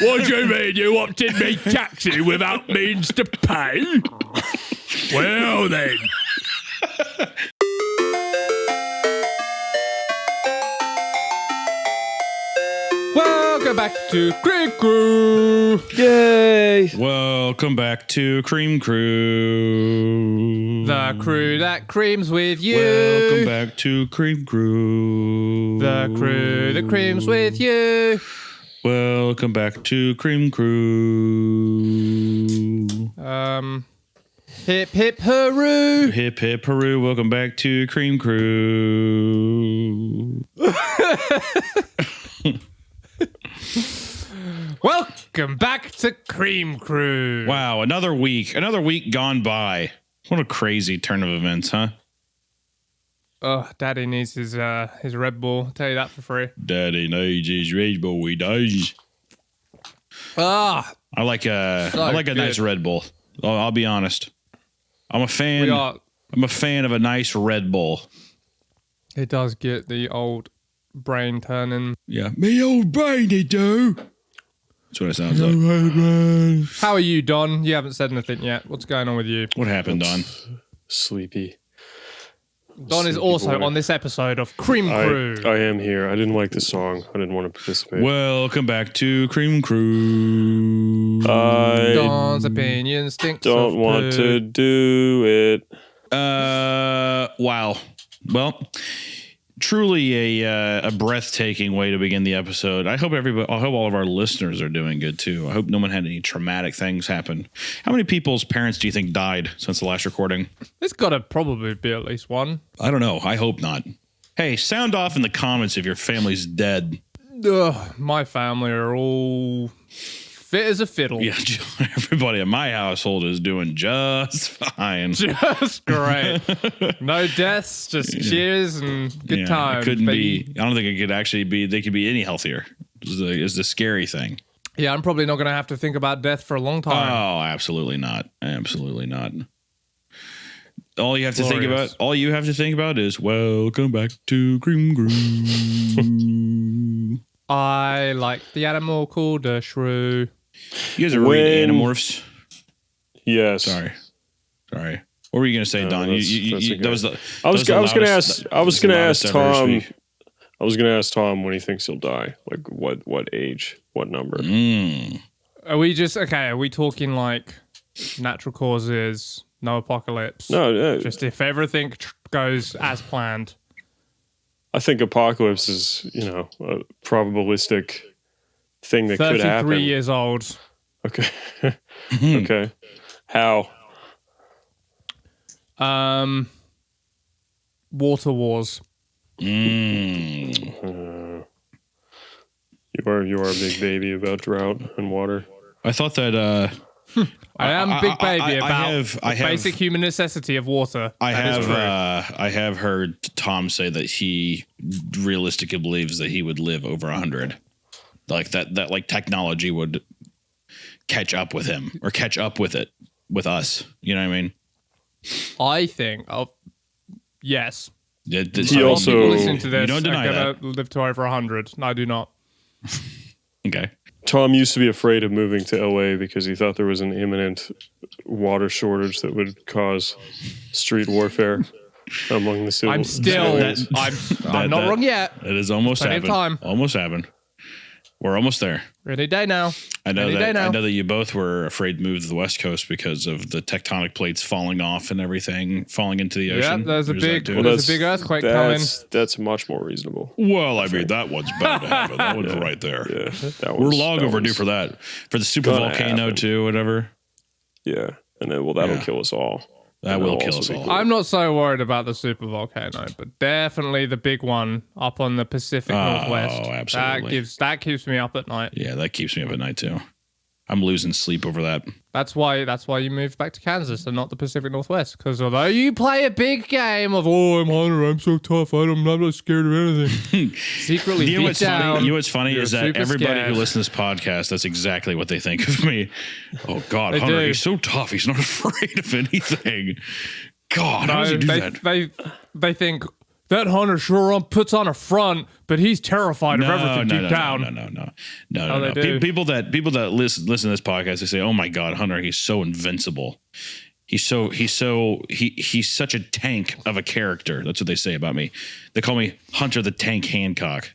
What do you mean you opted me taxi without means to pay? Well then. Welcome back to Cream Crew. Yay! Welcome back to Cream Crew. The crew that creams with you. Welcome back to Cream Crew. The crew that creams with you. Welcome back to Cream Crew. Hip hip hurroo. Hip hip hurroo. Welcome back to Cream Crew. Welcome back to Cream Crew. Wow, another week gone by. What a crazy turn of events, huh? Oh, Daddy needs his Red Bull. I'll tell you that for free. Daddy needs his Red Bull, he does. Ah, I like a nice Red Bull. I'll be honest. I'm a fan of a nice Red Bull. it does get the old brain turning. Yeah, me old brain, they do. That's what it sounds like. How are you, Don? You haven't said anything yet. What's going on with you? What happened, Don? Sleepy. Don is also on this episode of Cream Crew. I am here. I didn't like the song. I didn't want to participate. Welcome back to Cream Crew. Don's opinion stinks. Don't want to do it. Wow. Well, truly a breathtaking way to begin the episode. I hope all of our listeners are doing good too. I hope no one had any traumatic things happen. How many people's parents do you think died since the last recording? There's got to probably be at least one. I don't know. I hope not. Hey, sound off in the comments if your family's dead. Ugh, my family are all fit as a fiddle. Yeah, everybody in my household is doing just fine. Just great. No deaths, just cheers and good times. It couldn't be. I don't think it could actually be. They could be any healthier. Is the scary thing. Yeah, I'm probably not going to have to think about death for a long time. Oh, absolutely not. Absolutely not. All you have to think about is welcome back to Cream Crew. I like the animal called a shrew. You guys are reading Animorphs? Yes. Sorry. What were you going to say, Don? I was going to ask Tom. I was going to ask Tom when he thinks he'll die. Like what age? What number? Are we talking like natural causes, no apocalypse? No. Just if everything goes as planned. I think apocalypse is, a probabilistic thing that could happen. 33 years old. Okay. Okay. How? Water wars. You are a big baby about drought and water. I thought that I am a big baby about I have basic human necessity of water. I have heard Tom say that he realistically believes that he would live over 100. Like that like technology would catch up with him or catch up with it with us. You know what I mean? I think yes. He also listening to this, you don't deny that. Live to over 100. No, I do not. Okay. Tom used to be afraid of moving to LA because he thought there was an imminent water shortage that would cause street warfare among the civilians. I'm not wrong yet. It is almost Plenty of happened. time. Almost happened. We're almost there. Any day now. I know that you both were afraid to move to the West Coast because of the tectonic plates falling off and everything falling into the ocean. Yeah, there's a big earthquake coming. That's much more reasonable. Well, I mean, that one's bound to happen. That one's right there. Yeah, we're long overdue for that. For the super volcano too, whatever. Yeah, and then that'll kill us all. That will kill us all. Cool. I'm not so worried about the super volcano, but definitely the big one up on the Pacific Northwest. Oh, absolutely. That keeps me up at night. Yeah, that keeps me up at night too. I'm losing sleep over that. That's why you moved back to Kansas and not the Pacific Northwest. Because although you play a big game of, I'm Hunter, I'm so tough, I'm not scared of anything. Secretly, you know what's funny? You know what's funny is that everybody who listens to this podcast, that's exactly what they think of me. Oh God, Hunter, he's so tough. He's not afraid of anything. God, how does he do that? They think that Hunter sure puts on a front, but he's terrified of everything deep down. No. People that listen to this podcast, they say, "Oh my God, Hunter, he's so invincible. He's such a tank of a character." That's what they say about me. They call me Hunter the Tank Hancock.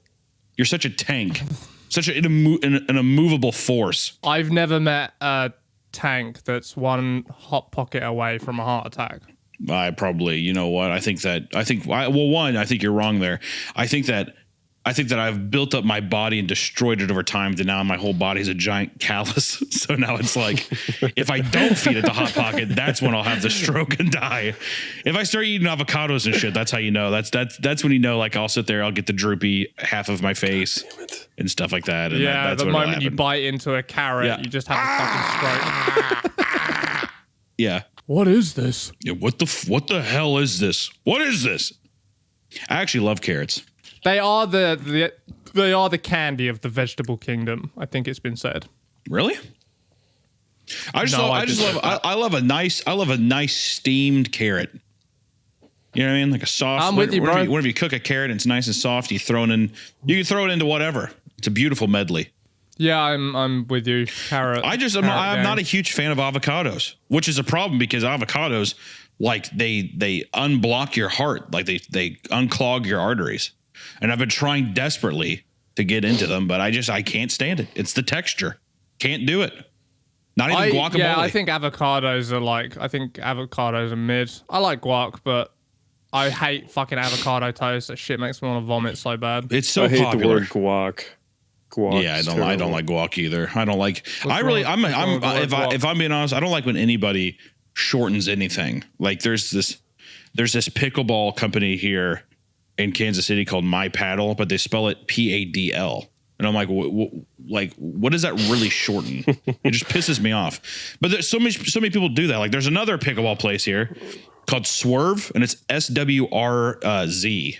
You're such a tank, such an immovable force. I've never met a tank that's one hot pocket away from a heart attack. I probably, you know what? I think you're wrong there. I think that I've built up my body and destroyed it over time. To now my whole body's a giant callus. So now it's like, if I don't feed it the hot pocket, that's when I'll have the stroke and die. If I start eating avocados and shit, that's how you know. That's when you know. Like I'll sit there, I'll get the droopy half of my face and stuff like that. And that's the moment you bite into a carrot, you just have a fucking stroke. Yeah. What is this? Yeah, what the hell is this? What is this? I actually love carrots. They are the candy of the vegetable kingdom. I think it's been said. Really? I love a nice steamed carrot. You know what I mean? Like a soft. I'm with you, bro. Whenever you cook a carrot and it's nice and soft, you can throw it into whatever. It's a beautiful medley. Yeah, I'm with you. Carrot. I'm not a huge fan of avocados, which is a problem because avocados, like they unblock your heart, like they unclog your arteries. And I've been trying desperately to get into them, but I can't stand it. It's the texture. Can't do it. Not even guacamole. Yeah, I think avocados are mid. I like guac, but I hate fucking avocado toast. That shit makes me want to vomit so bad. It's so I hate popular. the word guac. Yeah, I don't like guac either. I don't like. If I'm being honest, I don't like when anybody shortens anything. Like there's this pickleball company here in Kansas City called My Paddle, but they spell it PADL. And I'm like, what does that really shorten? It just pisses me off. But there's so many people do that. Like there's another pickleball place here called Swerve, and it's SWRZ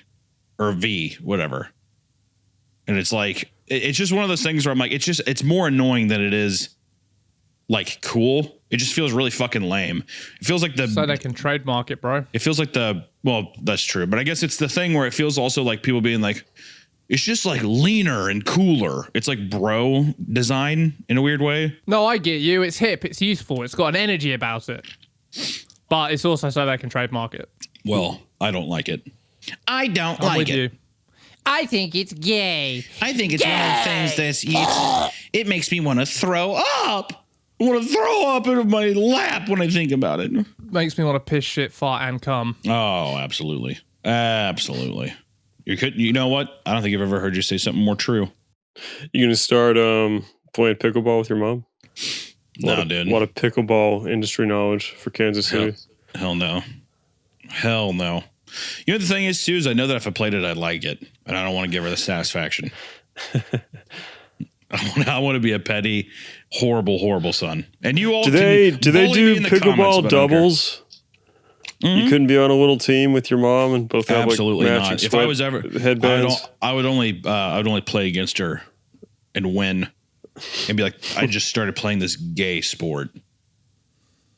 or V, whatever. And it's like, it's just one of those things where I'm like, it's more annoying than it is like cool. It just feels really fucking lame. It feels like so they can trademark it, bro. It feels like well, that's true. But I guess it's the thing where it feels also like people being like, it's just like leaner and cooler. It's like bro design in a weird way. No, I get you. It's hip. It's useful. It's got an energy about it. But it's also so they can trademark it. Well, I don't like it. I don't I'm like with it. You. I think it's gay. I think it's one of the things it makes me want to throw up. I want to throw up into my lap when I think about it. Makes me want to piss, shit, fart, and cum. Oh, absolutely. Absolutely. You know what? I don't think I've ever heard you say something more true. You gonna start playing pickleball with your mom? Dude. A lot of pickleball industry knowledge for Kansas City. Hell no. Hell no. You know, the thing is, too, is I know that if I played it, I'd like it. And I don't want to give her the satisfaction. I want to be a petty, horrible son. And you all do they do pickleball doubles? Mm-hmm. You couldn't be on a little team with your mom and both have absolutely like not. If I was ever headbands, I would only play against her and win and be like, I just started playing this gay sport.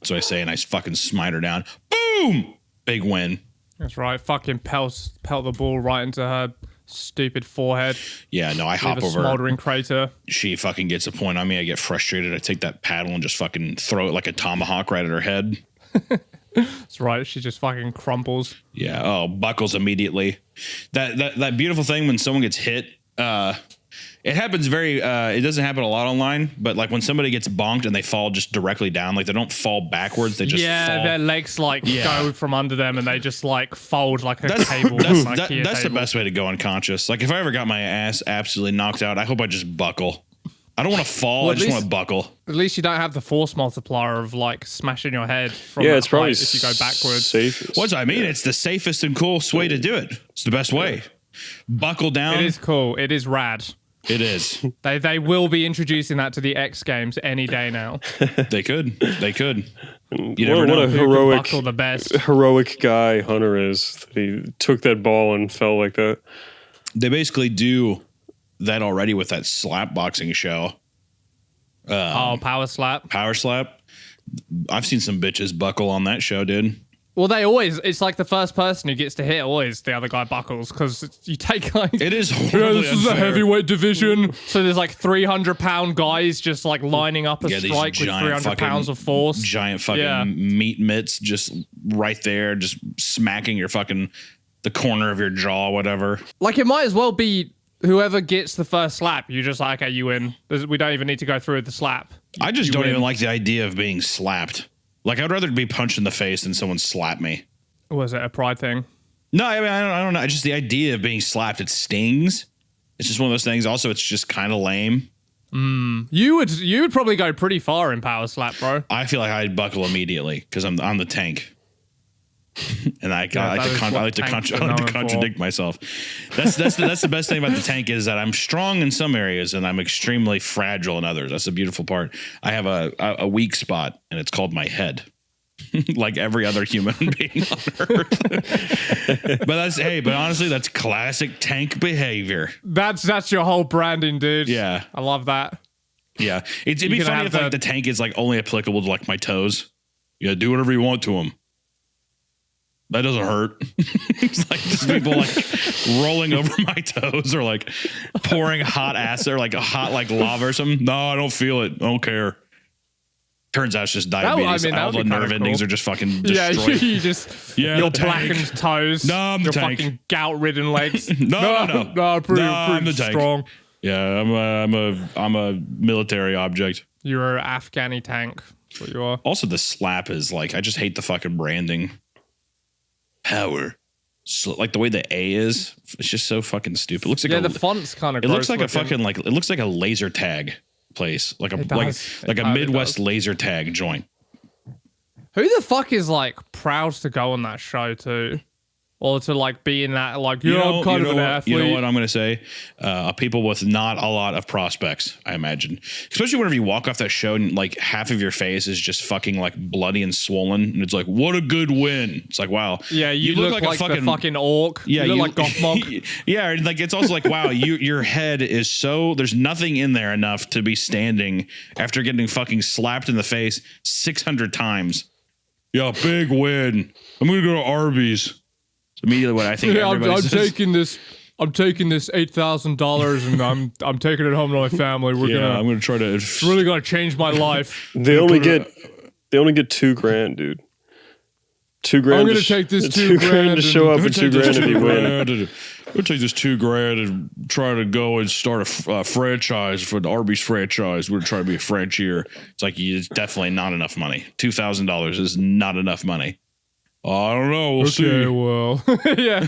So I say, and I fucking smite her down. Boom! Big win. That's right. Fucking pelt the ball right into her stupid forehead. Yeah, no, I hop over. Smoldering crater. She fucking gets a point on me. I get frustrated. I take that paddle and just fucking throw it like a tomahawk right at her head. That's right. She just fucking crumples. Yeah. Oh, buckles immediately. That beautiful thing when someone gets hit. It happens it doesn't happen a lot online, but like when somebody gets bonked and they fall just directly down, like they don't fall backwards, they just fall. Their legs go from under them and they just like fold like a table. That's the best way to go unconscious. Like if I ever got my ass absolutely knocked out, I hope I just buckle. I don't want to fall. I just want to buckle. At least you don't have the force multiplier of like smashing your head from it's probably if you go backwards. Safest. What's I mean? It's the safest and coolest way to do it. It's the best way. Buckle down. It is cool. It is rad. It is. They will be introducing that to the X Games any day now. They could. You never know. What a the best. heroic guy Hunter is. He took that ball and fell like that. They basically do that already with that slap boxing show. Powerslap. Powerslap. I've seen some bitches buckle on that show, dude. Well, it's like the first person who gets to hit always the other guy buckles because you take like. It is Yeah, horribly this is a unfair. heavyweight division. So there's like 300-pound guys just like lining up a Yeah, these strike with giant 300 fucking- pounds of force. Giant fucking Yeah. meat mitts just right there, just smacking your fucking the corner of your jaw, whatever. Like it might as well be whoever gets the first slap. You're just like, okay, you win. We don't even need to go through with the slap. I just You don't win. even like the idea of being slapped. Like I'd rather be punched in the face than someone slap me. Was it a pride thing? No, I mean I don't know. Just the idea of being slapped, it stings. It's just one of those things. Also, it's just kind of lame. You would probably go pretty far in power slap, bro. I feel like I'd buckle immediately because I'm the tank, and I like to contradict myself. That's the best thing about the tank is that I'm strong in some areas and I'm extremely fragile in others. That's the beautiful part. I have a weak spot, and it's called my head. Like every other human being on earth. But honestly, that's classic tank behavior. That's your whole branding, dude. Yeah. I love that. Yeah. It'd be could funny have if like the tank is like only applicable to like my toes. Yeah, do whatever you want to them. That doesn't hurt. It's like just people like rolling over my toes or like pouring hot acid or like a hot like lava or something. No, I don't feel it. I don't care. Turns out it's just diabetes. All the nerve endings are just fucking destroyed. Yeah, you just your blackened toes. No, I'm the your tank. fucking gout-ridden legs. No. I'm pretty I'm the tank. strong. Yeah, I'm a military object. You're an Afghani tank. That's what you are. Also, the slap is like I just hate the fucking branding. Power. So, like the way the A is, it's just so fucking stupid. It looks like the font's kind of. It looks like a fucking like it looks like a laser tag place, like a Midwest laser tag joint. Who the fuck is like proud to go on that show too, or to like be in that like I'm kind of an athlete. You know what I'm gonna say? People with not a lot of prospects, I imagine. Especially whenever you walk off that show and like half of your face is just fucking like bloody and swollen, and it's like, what a good win. It's like, wow. Yeah, you look like a fucking orc. Yeah, you look like Gothmog. Yeah, and like it's also like, wow, your head is so there's nothing in there enough to be standing after getting fucking slapped in the face 600 times. Yeah, big win. I'm gonna go to Arby's. It's immediately what I think. Yeah, I'm says. taking this. I'm taking this $8,000 and I'm taking it home to my family. I'm gonna try to. It's really gonna change my life. They only get $2,000, dude. $2,000. I'm gonna take this $2,000 to show up and $2,000 if you win. We'll take this $2,000 and try to go and start a franchise for the Arby's franchise. We're trying to be a franchier. It's like it's definitely not enough money. $2,000 is not enough money. I don't know. We'll see. Okay, well, yeah,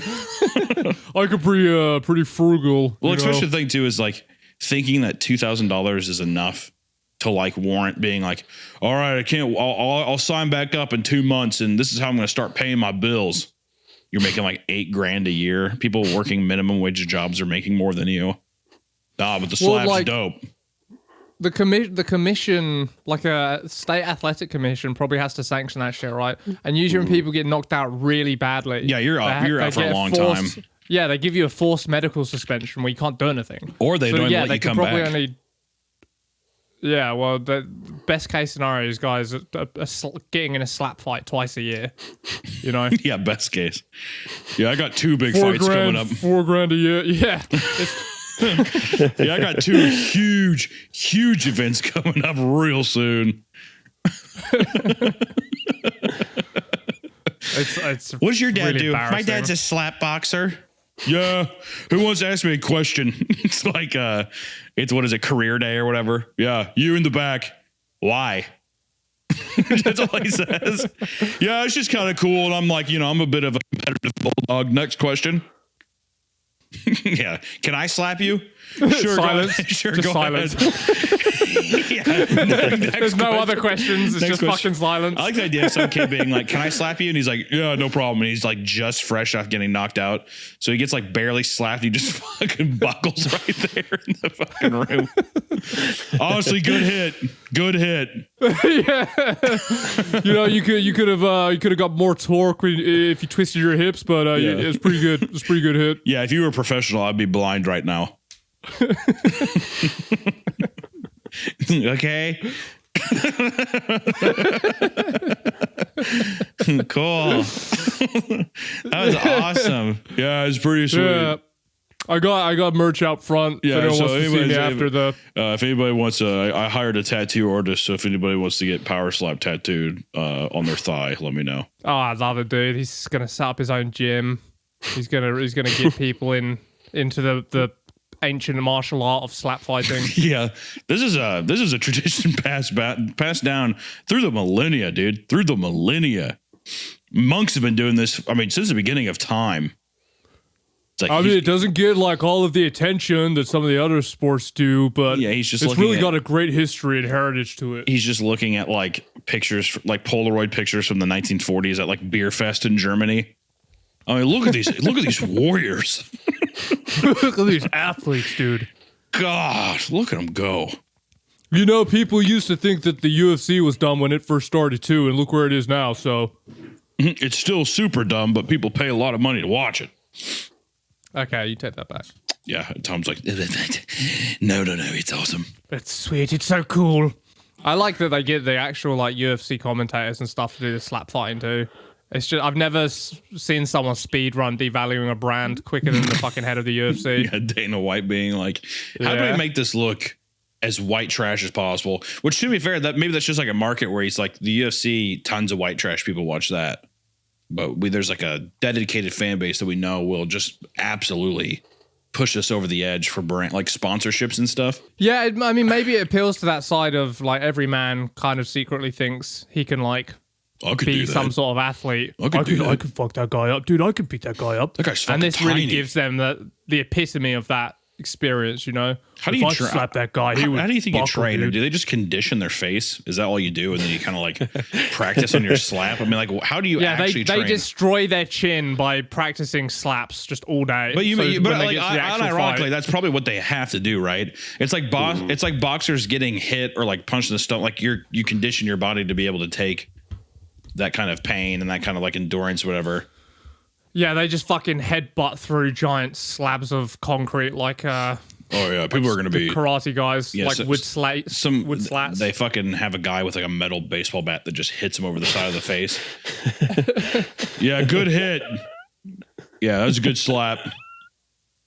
I could be pretty frugal. Well, especially the thing too is like thinking that $2,000 is enough to like warrant being like, all right, I can't. I'll sign back up in 2 months, and this is how I'm going to start paying my bills. You're making like $8,000 a year. People working minimum wage jobs are making more than you. But the slap's dope. The commission, like a state athletic commission, probably has to sanction that shit, right? And usually when people get knocked out really badly, Yeah, you're out for a long time. Yeah, they give you a forced medical suspension where you can't do anything, Or they don't let you come back. Yeah, well, the best case scenario is guys getting in a slap fight twice a year. You know? Yeah, best case. Yeah, I got 2 big fights coming up. $4,000 a year. Yeah. Yeah, I got 2 huge events coming up real soon. It's What's your dad really do? My embarrassing. dad's a slap boxer. Yeah. Who wants to ask me a question? It's like it's what is it, career day or whatever? Yeah, you in the back. Why? That's all he says. Yeah, it's just kind of cool. And I'm like, I'm a bit of a competitive bulldog. Next question. Yeah. Can I slap you? Sure. Silence. Sure. Just Go silence. ahead. There's no other questions. It's just fucking silence. I like the idea of some kid being like, "Can I slap you?" And he's like, "Yeah, no problem." And he's like just fresh off getting knocked out, so he gets like barely slapped. He just fucking buckles right there in the fucking room. Honestly, good hit. Yeah. You could have got more torque if you twisted your hips, but it's pretty good. It's a pretty good hit. Yeah, if you were a professional, I'd be blind right now. Okay. Cool. That was awesome. Yeah, it's pretty sweet. Yeah. I got merch out front. Yeah, if anyone so wants to see me after the. If anybody wants I hired a tattoo artist, so if anybody wants to get Powerslap tattooed on their thigh, let me know. Oh, I love it, dude. He's gonna set up his own gym. He's gonna get people into the ancient martial art of slap fighting. Yeah, this is a tradition passed down through the millennia, dude. Through the millennia, monks have been doing this. I mean, since the beginning of time. Like I mean, it doesn't get like all of the attention that some of the other sports do, but yeah, he's just it's really got a great history and heritage to it. He's just looking at like pictures, like Polaroid pictures from the 1940s at like Beer Fest in Germany. I mean, look at these warriors. Look at these athletes, dude. God, look at them go. You know, people used to think that the UFC was dumb when it first started too, and look where it is now. So it's still super dumb, but people pay a lot of money to watch it. Okay, you take that back. Yeah, Tom's like, no, it's awesome. It's sweet. It's so cool. I like that they get the actual like UFC commentators and stuff to do the slap fighting too. It's just I've never seen someone speed run devaluing a brand quicker than the fucking head of the UFC. Yeah, Dana White being like, how do I make this look as white trash as possible? Which, to be fair, that maybe that's just like a market where he's like, the UFC, tons of white trash people watch that. But there's like a dedicated fan base that we know will just absolutely push us over the edge for brand like sponsorships and stuff. Yeah, I mean, maybe it appeals to that side of like every man kind of secretly thinks he can like be some sort of athlete. I could fuck that guy up, dude. I could beat that guy up. That guy's fucking and this tiny. really gives them the epitome of that experience, you know. How do you slap that guy? How do you think you train? Or do they just condition their face? Is that all you do, and then you kind of like practice on your slap? I mean, like, how do you actually train? They destroy their chin by practicing slaps just all day. But unironically, that's probably what they have to do, right? It's like it's like boxers getting hit or like punched in the stomach. Like you condition your body to be able to take that kind of pain and that kind of like endurance, whatever. Yeah, they just fucking headbutt through giant slabs of concrete like oh yeah, people are gonna be karate guys, yeah, like wood slats. They fucking have a guy with like a metal baseball bat that just hits him over the side of the face. Yeah, good hit. Yeah, that was a good slap.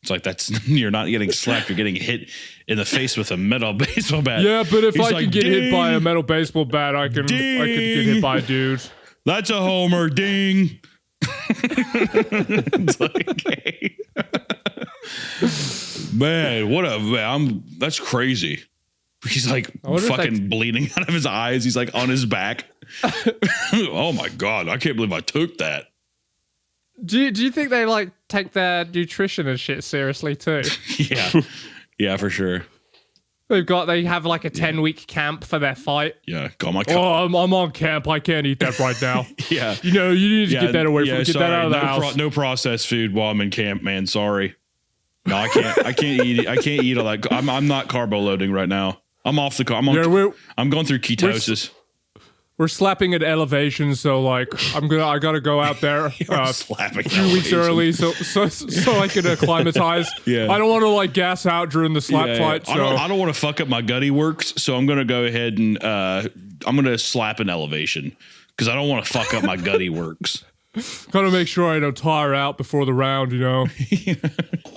It's like you're not getting slapped, you're getting hit in the face with a metal baseball bat. Yeah, but if I can get hit by a metal baseball bat, I can get hit by a dude. That's a homer, ding. It's like, hey. Man, that's crazy. He's like fucking bleeding out of his eyes. He's like on his back. Oh my God, I can't believe I took that. Do you think they like take their nutrition and shit seriously too? Yeah, for sure. They have like a 10-week camp for their fight. Yeah, I'm on camp. I can't eat that right now. Yeah, you need to get that away from. Get that out of the house. No processed food while I'm in camp, man. Sorry. No, I can't. I can't eat. I can't eat all that. I'm not carbo loading right now. I'm off the carb. I'm going through ketosis. We're slapping at elevation, so like I gotta go out there a few weeks early so I can acclimatize. Yeah. I don't want to like gas out during the slap fight. So. I don't want to fuck up my gutty works, so I'm gonna go ahead and I'm gonna slap an elevation because I don't want to fuck up my gutty works. Gotta make sure I don't tire out before the round, you know.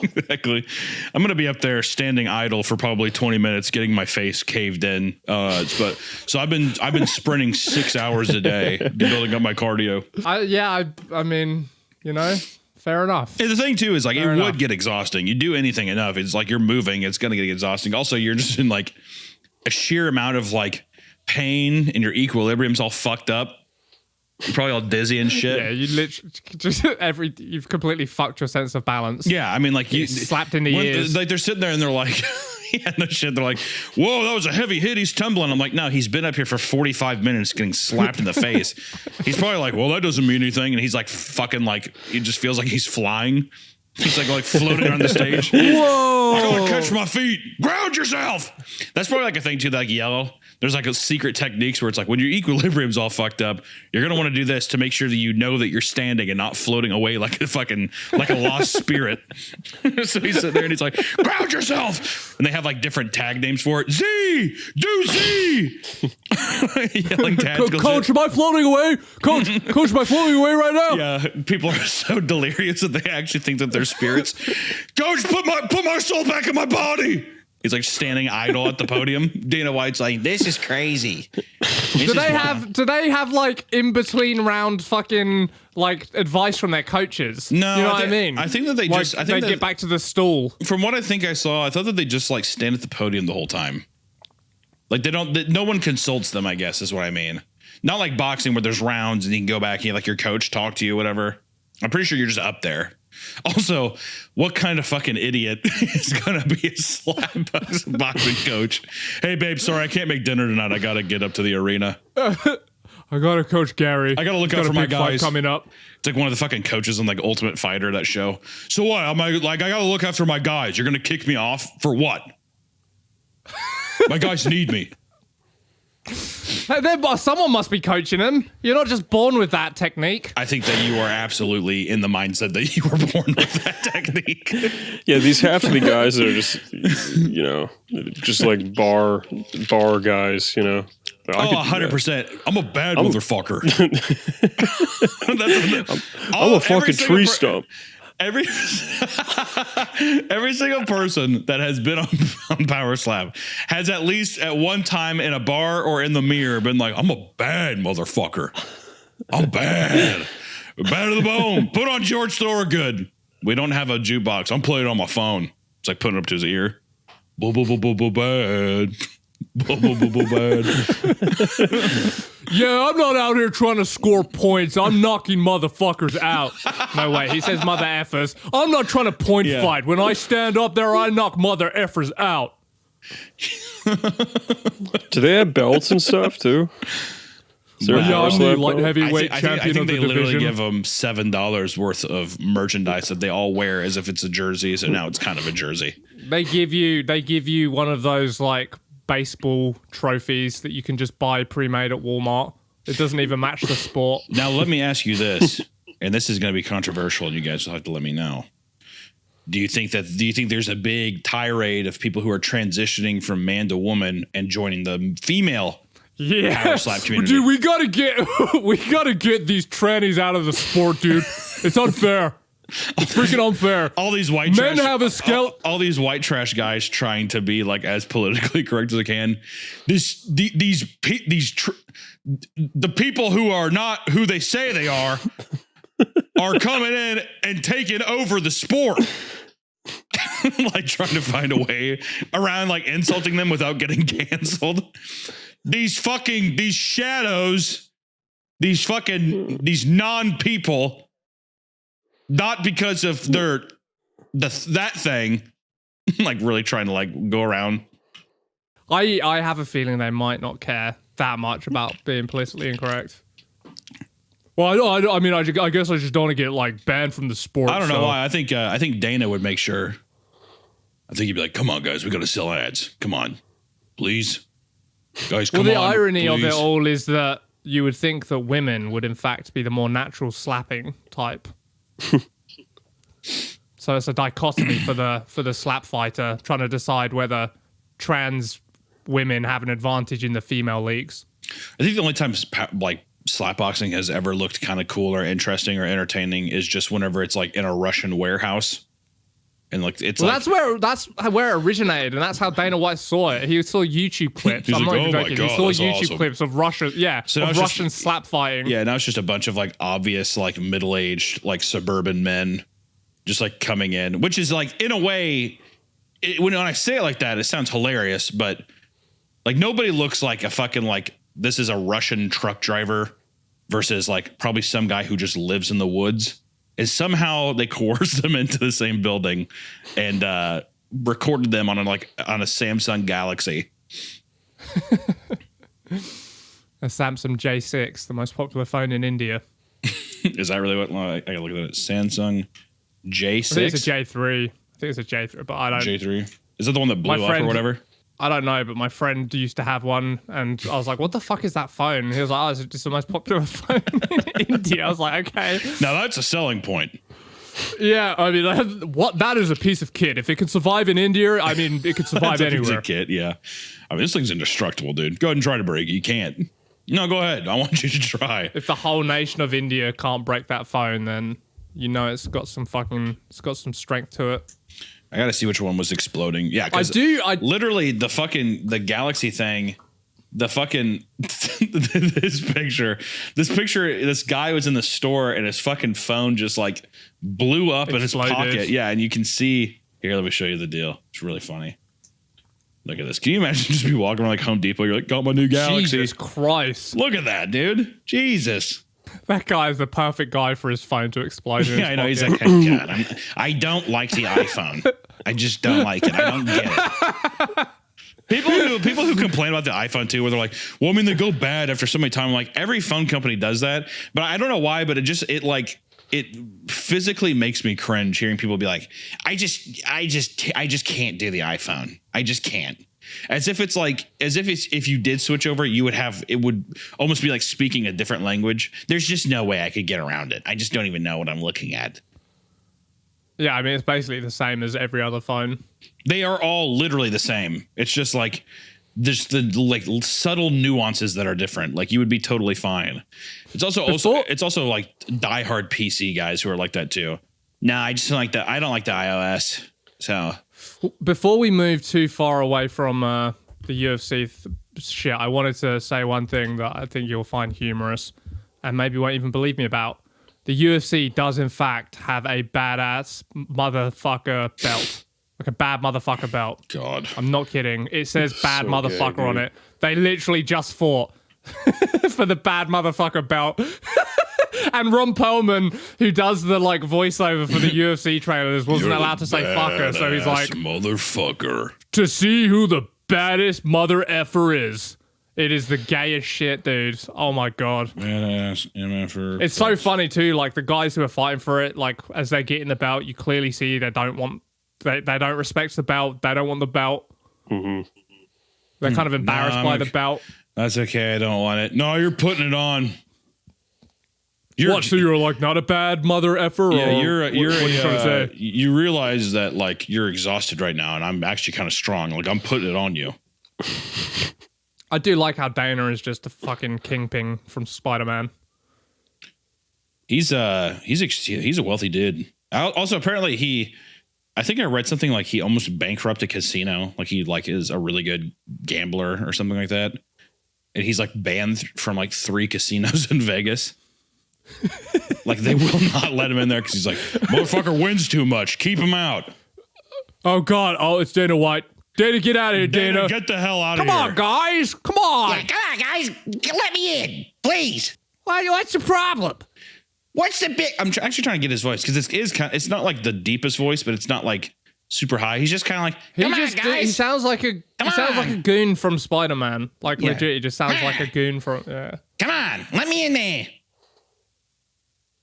Exactly. I'm gonna be up there standing idle for probably 20 minutes, getting my face caved in. But so I've been sprinting 6 hours a day, building up my cardio. I mean, you know, fair enough. And the thing too is like it would get exhausting. You do anything enough, it's like you're moving, it's gonna get exhausting. Also, you're just in like a sheer amount of like pain, and your equilibrium's all fucked up. You're probably all dizzy and shit. Yeah, you literally you've completely fucked your sense of balance. Yeah, I mean, like you slapped in the ears. Like they're sitting there and they're like, yeah, no shit. They're like, whoa, that was a heavy hit. He's tumbling. I'm like, no, he's been up here for 45 minutes getting slapped in the face. He's probably like, well, that doesn't mean anything. And he's like, fucking like, it just feels like he's flying. He's like floating on the stage. Whoa! I gotta catch my feet. Ground yourself. That's probably like a thing too. Like yellow. There's like a secret techniques where it's like when your equilibrium's all fucked up, you're gonna want to do this to make sure that you know that you're standing and not floating away like a lost spirit. So he's sitting there and he's like, ground yourself. And they have like different tag names for it. Z, do Z. Yeah, like tactical Coach, shit. am I floating away? Coach, am I floating away right now? Yeah, people are so delirious that they actually think that they're spirits. Coach, put my soul back in my body. He's like standing idle at the podium. Dana White's like, this is crazy. Do they have like in between round fucking like advice from their coaches? No, you know what I mean. I think that they like, just. I think they get back to the stool. From what I think I saw, I thought that they just like stand at the podium the whole time. Like they don't. No one consults them. I guess is what I mean. Not like boxing where there's rounds and you can go back and like your coach talk to you, whatever. I'm pretty sure you're just up there. Also, what kind of fucking idiot is going to be a slap boxing coach? Hey, babe, sorry, I can't make dinner tonight. I got to get up to the arena. I got to coach Gary. I got to look out for my guys. Coming up. It's like one of the fucking coaches in like Ultimate Fighter, that show. So what? I'm like, I got to look after my guys. You're going to kick me off for what? My guys need me. Someone must be coaching him. You're not just born with that technique. I think that you are absolutely in the mindset that you were born with that technique. Yeah, these have to be guys that are just, you know, just like bar guys, you know. Oh, 100%. I'm a bad motherfucker. I'm a fucking tree stump. Every single person that has been on Powerslap has at least at one time in a bar or in the mirror been like, I'm a bad motherfucker. I'm bad. Bad to the bone. Put on George Thorogood. We don't have a jukebox. I'm playing it on my phone. It's like putting it up to his ear. Boo, boo, boo, boo, boo, bad. Boo, boo, boo, boo, bad. Yeah, I'm not out here trying to score points. I'm knocking motherfuckers out. No way. He says mother effers. I'm not trying to point fight. When I stand up there, I knock mother effers out. Do they have belts and stuff too? Yeah, I'm the light heavyweight I champion think of the they literally division. give them $7 worth of merchandise that they all wear as if it's a jersey. So now it's kind of a jersey. They give you one of those like baseball trophies that you can just buy pre-made at Walmart. It doesn't even match the sport. Now let me ask you this, and this is going to be controversial, and you guys will have to let me know. Do you think there's a big tirade of people who are transitioning from man to woman and joining the female Powerslap community? Dude, we gotta get these trannies out of the sport, dude. It's unfair. It's freaking unfair. All these white men trash, have a skeleton. All these white trash guys trying to be like as politically correct as they can. The people who are not who they say they are coming in and taking over the sport. Like trying to find a way around like insulting them without getting canceled. These shadows, these non-people. Not because of that thing, like really trying to like go around. I have a feeling they might not care that much about being politically incorrect. Well, I mean, I guess I just don't want to get like banned from the sport. I don't know why. I think Dana would make sure. I think he'd be like, "Come on, guys, we got to sell ads. Come on, please, guys. Come on." Well, the irony of please. it all is that you would think that women would in fact be the more natural slapping type. So it's a dichotomy for the slap fighter trying to decide whether trans women have an advantage in the female leagues. I think the only time like slap boxing has ever looked kind of cool or interesting or entertaining is just whenever it's like in a Russian warehouse. And like it's that's where it originated, and that's how Dana White saw it. He saw YouTube clips. He's I'm like, not even "Oh my joking. God, He saw that's YouTube awesome." clips of Russian slap fighting. Yeah, now it's just a bunch of like obvious like middle-aged like suburban men just like coming in, which is like in a way when I say it like that, it sounds hilarious, but like nobody looks like a fucking like this is a Russian truck driver versus like probably some guy who just lives in the woods. Is somehow they coerced them into the same building and recorded them on a Samsung Galaxy. A Samsung J6, the most popular phone in India. Is that really what I gotta look at it? Samsung J6? I think it's a J3. I think it's a J3, but I don't. J3. Is that the one that blew up or whatever? I don't know, but my friend used to have one, and I was like, what the fuck is that phone? And he was like, oh, it's just the most popular phone in India. I was like, okay. Now that's a selling point. Yeah, I mean, that is a piece of kit. If it can survive in India, it could survive anywhere. Piece of kit, yeah. I mean, this thing's indestructible, dude. Go ahead and try to break it. You can't. No, go ahead. I want you to try. If the whole nation of India can't break that phone, then you know it's got some strength to it. I got to see which one was exploding. Yeah, I literally the Galaxy thing, this picture, this guy was in the store and his fucking phone just like blew up in his pocket. Yeah, and you can see here. Let me show you the deal. It's really funny. Look at this. Can you imagine just be walking around like Home Depot? You're like, got my new Galaxy. Jesus Christ! Look at that, dude. Jesus. That guy is the perfect guy for his phone to explode. Yeah, I know. He's like, hey, God, I don't like the iPhone. I just don't like it. I don't get it. People who complain about the iPhone too, where they're like, well, I mean, they go bad after so many time. Like every phone company does that, but I don't know why. But it physically makes me cringe hearing people be like, I just can't do the iPhone. I just can't. As if if you did switch over, it would almost be like speaking a different language. There's just no way I could get around it. I just don't even know what I'm looking at. Yeah, I mean, it's basically the same as every other phone. They are all literally the same. It's just like there's the like subtle nuances that are different. Like you would be totally fine. It's also like diehard PC guys who are like that too. No, I just don't like that. I don't like the iOS. So before we move too far away from the UFC shit, I wanted to say one thing that I think you'll find humorous and maybe won't even believe me about. The UFC does in fact have a badass motherfucker belt. Like a bad motherfucker belt. God. I'm not kidding. It says bad So motherfucker gay, on it. They literally just fought for the bad motherfucker belt. And Ron Perlman, who does the like voiceover for the UFC trailers, wasn't allowed to say fucker, so he's like, motherfucker. To see who the baddest mother effer is. It is the gayest shit, dude. Oh my god. Badass MFer. It's so funny too, like the guys who are fighting for it, like as they get in the belt, you clearly see they don't respect the belt, they don't want the belt. Mm-hmm. They're kind of embarrassed by the belt. That's okay, I don't want it. No, you're putting it on. So you're like not a bad mother effer? Yeah, or you're what are you trying to say? You realize that like you're exhausted right now, and I'm actually kind of strong. Like I'm putting it on you. I do like how Dana is just a fucking kingpin from Spider-Man. He's a wealthy dude. Also, apparently I think I read something like he almost bankrupted a casino. Like he like is a really good gambler or something like that. And he's like banned from like 3 casinos in Vegas. Like they will not let him in there because he's like, motherfucker wins too much. Keep him out. Oh God! Oh, it's Dana White. Dana, get out of here, Dana. Get the hell out of here. Come on, guys. Come on. Yeah, come on, guys. Let me in, please. What's the problem? What's the big? I'm actually trying to get his voice because it's not like the deepest voice, but it's not like super high. He's just kind of like, He sounds like a goon from Spider-Man. Like legit, he just sounds like a goon from. Yeah. Come on, let me in there.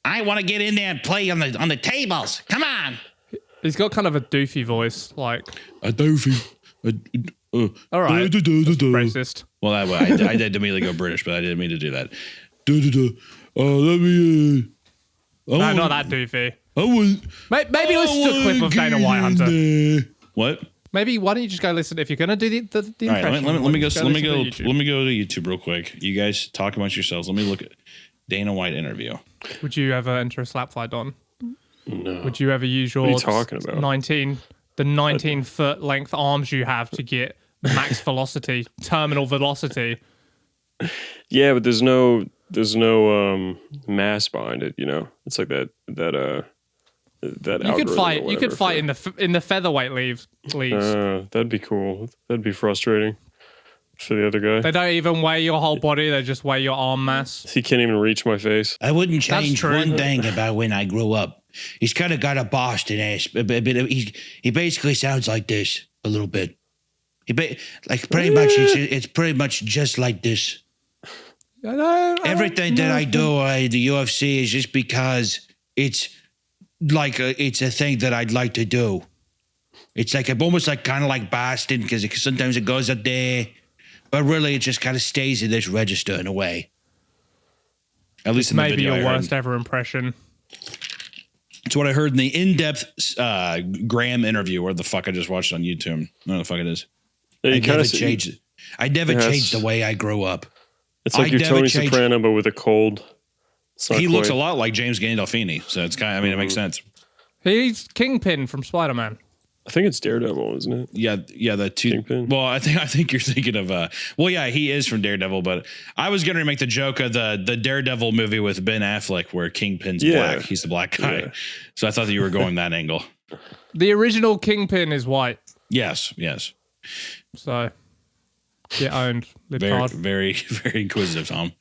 I want to get in there and play on the tables. Come on. He's got kind of a doofy voice, like a doofy. All right, that's racist. Well, I did immediately go British, but I didn't mean to do that. Let me. No, not that doofy. Maybe listen to a clip of Dana White Hunter. What? Maybe why don't you just go listen? If you're gonna do the All right, impression, let me go to YouTube real quick. You guys talk amongst yourselves. Let me look at Dana White interview. Would you ever enter a slap fight, Don? No. Would you ever use your What are you talking about? 19 foot length arms you have to get max velocity, terminal velocity? Yeah, but there's no mass behind it. You know, it's like that. You could fight in the featherweight leagues. That'd be cool. That'd be frustrating for the other guy. They don't even weigh your whole body; they just weigh your arm mass. He can't even reach my face. I wouldn't change true. one thing about when I grew up. He's kind of got a Boston ass, but he basically sounds like this a little bit. Pretty much, it's pretty much just like this. Everything that I do at the UFC is just because it's like it's a thing that I'd like to do. It's like almost like kind of like Boston because sometimes it goes up there, but really it just kind of stays in this register in a way. At least in the Maybe video your I heard. worst ever impression. It's what I heard in the in-depth Graham interview, where the fuck I just watched on YouTube. I don't know what the fuck it is. Yeah, I never changed the way I grew up. It's like I'd your never Tony change- Soprano, but with a cold. He looks a lot like James Gandolfini, so it's kind of, I mean, it makes sense. He's Kingpin from Spider-Man. I think it's Daredevil, isn't it? Yeah, the two. Kingpin? Well, I think you're thinking of. Well, yeah, he is from Daredevil, but I was going to make the joke of the Daredevil movie with Ben Affleck, where Kingpin's black. He's the black guy. Yeah. So I thought that you were going that angle. The original Kingpin is white. Yes. So get owned. Very inquisitive, Tom.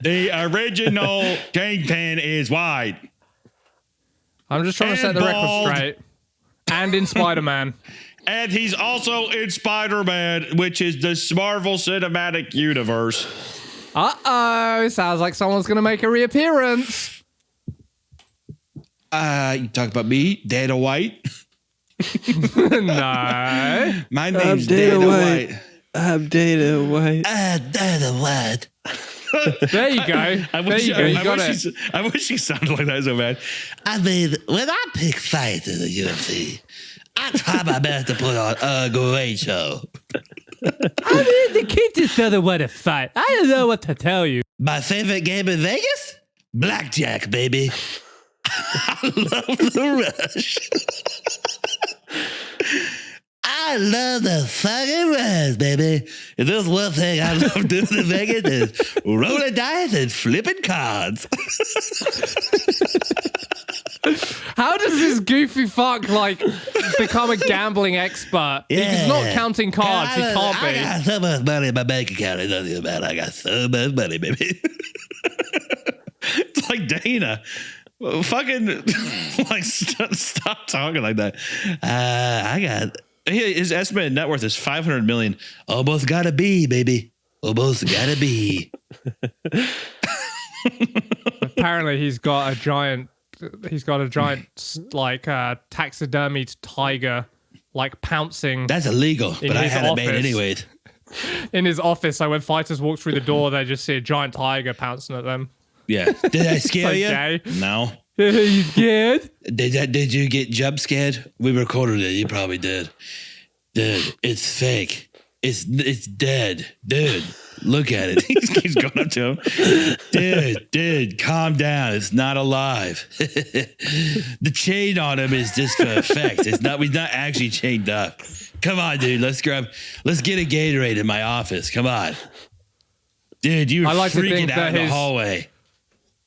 The original Kingpin is white. I'm just trying to set the record straight. And in Spider-Man. And he's also in Spider-Man, which is the Marvel Cinematic Universe. Uh-oh. Sounds like someone's going to make a reappearance. You talk about me, Dana White? No. My name's Dana White. I'm Dana White. Dana White. There you go. I wish he sounded like that so bad. I mean, when I pick fights in the UFC, I try my best to put on a great show. I mean, the kid just doesn't want to fight. I don't know what to tell you. My favorite game in Vegas? Blackjack, baby. I love the rush. I love the fucking rush, baby. If there's one thing I love doing in Vegas is rolling dice and flipping cards. How does this goofy fuck like become a gambling expert? Yeah. If he's not counting cards, he can't I be. got so much money in my bank account. It doesn't even matter. I got so much money, baby. It's like Dana. Fucking like stop talking like that. I got His estimated net worth is $500 million. almost gotta be, baby. Almost gotta be. Apparently, he's got a giant like taxidermied tiger like pouncing That's illegal, in but I his had it made office. anyways. in his office. So when fighters walk through the door, they just see a giant tiger pouncing at them. Yeah. Did I scare So you? gay. No. You scared? Did you get jump scared? We recorded it. You probably did. Dude, it's fake. It's dead. Dude, look at it. He's going up to him. Dude, calm down. It's not alive. The chain on him is just for effect. He's not actually chained up. Come on, dude. Let's get a Gatorade in my office. Come on. Dude, you're freaking out in the hallway.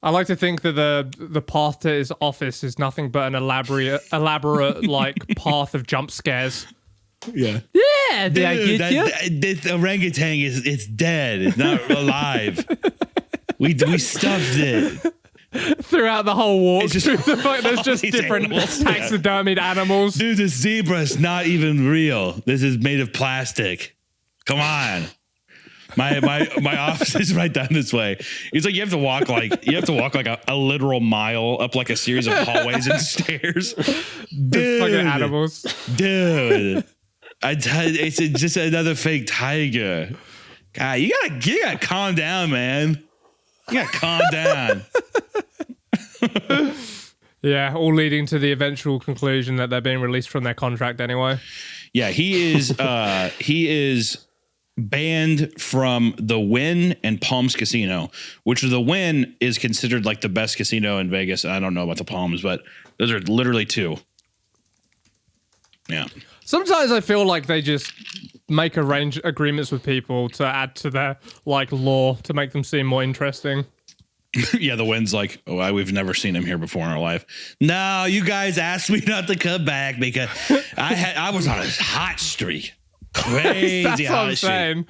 I like to think that the path to his office is nothing but an elaborate like path of jump scares. Yeah. Yeah, did I get you? This orangutan it's dead. It's not alive. We stuffed it. Throughout the whole walk, It's just- there's just these different animals. taxidermied animals. Dude, the zebra's not even real. This is made of plastic. Come on. My office is right down this way. It's like you have to walk like a literal mile up like a series of hallways and stairs. Fucking animals. Dude. It's just another fake tiger. God, you gotta calm down, man. You gotta calm down. Yeah, all leading to the eventual conclusion that they're being released from their contract anyway. Yeah, he is banned from the Wynn and Palms Casino, which the Wynn is considered like the best casino in Vegas. I don't know about the Palms, but those are literally two. Yeah. Sometimes I feel like they just make arrange agreements with people to add to their like lore to make them seem more interesting. Yeah, the Wynn's like, we've never seen him here before in our life. No, you guys asked me not to come back because I was on a hot streak. Crazy That's what hot I'm streak. saying.